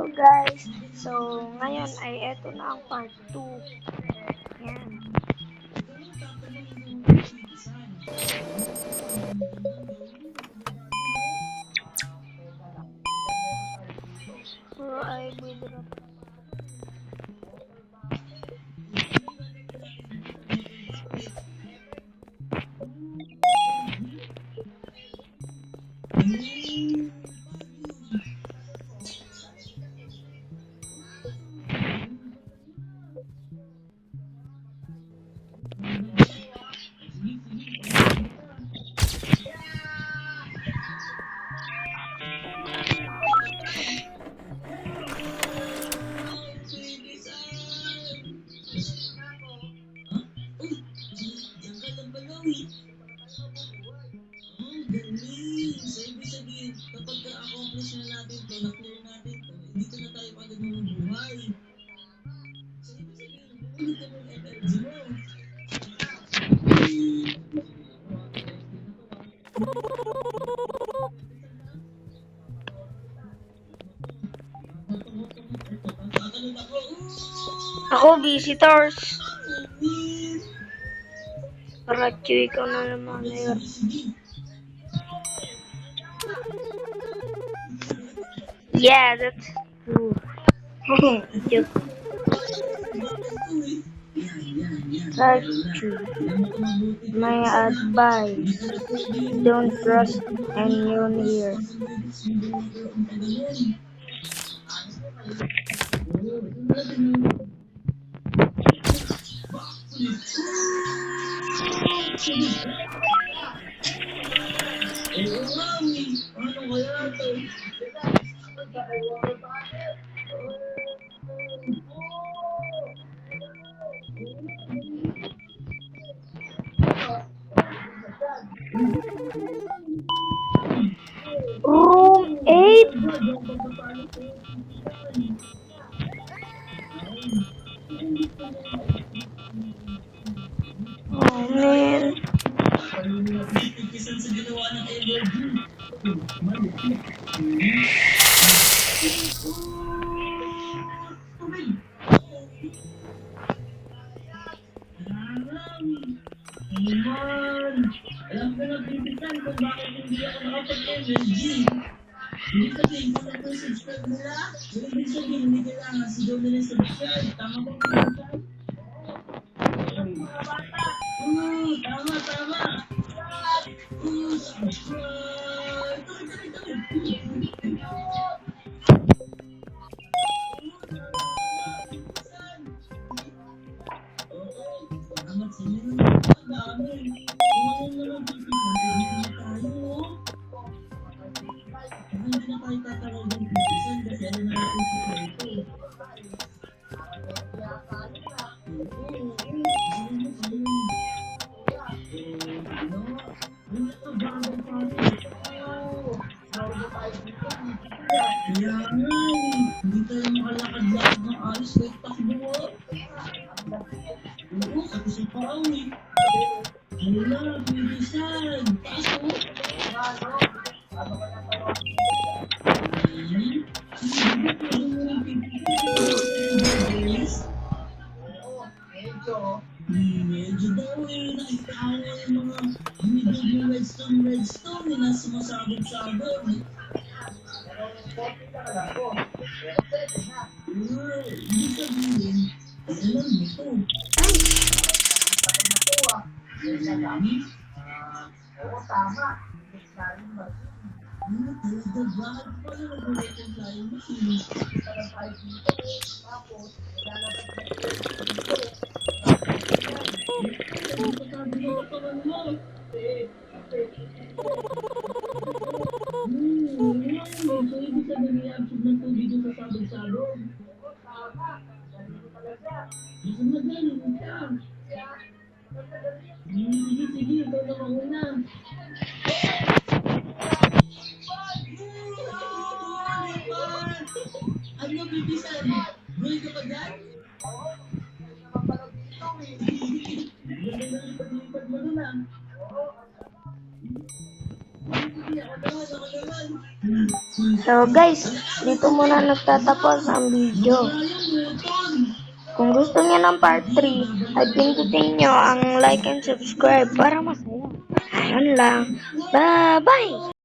Hello guys! So, ngayon ay eto na ang part 2. Yan. Puro ay drop. Ako, visitors. Rachu, ikaw na naman ngayon. Yeah, that's true. Joke. Rachu, my advice, don't trust anyone here. Room 8? Oh man. Alam ko na bibigyan kung bakit hindi ako nakapag-MLG. Hindi sabihin kung nag-subscribe nila. Hindi sabihin hindi kailangan sigaw nila subscribe. Tama ba kung subscribe? Tama, tama. Subscribe. Salamat sa inyo. Ang dami. Kung ano naman bibigyan, tayo. Hindi na tayo tatawag ng bibigyan kasi ano na natin si Kuya. Kaya nga, hindi tayo makalakad-lakad ng ayos kahit takbo. Oo, kasi sa pao eh. Hala, bibisan. Taas mo. Medyo daw eh, nakita ko yung mga binibigay redstone na nasa sumasabog-sabog. Hindi sabihin, alam nito. Oo, tama. Talaga ba? Paano nag-ulit yung flying machine? Tapos, sabi mo sa kawan mo. So, ibig sabihin i-absorb ng tubig yung sa sabog-sabog. Gusto magaling ka. Sige, ikaw na mauna. Ano, bibisan? Buhay ka pa dyan? Lipat mo doon ah. So guys, dito muna nagtatapos ang video. Kung gusto niyo ng part 3, ay pindutin niyo ang like and subscribe para masaya. Ayun lang. Bye-bye!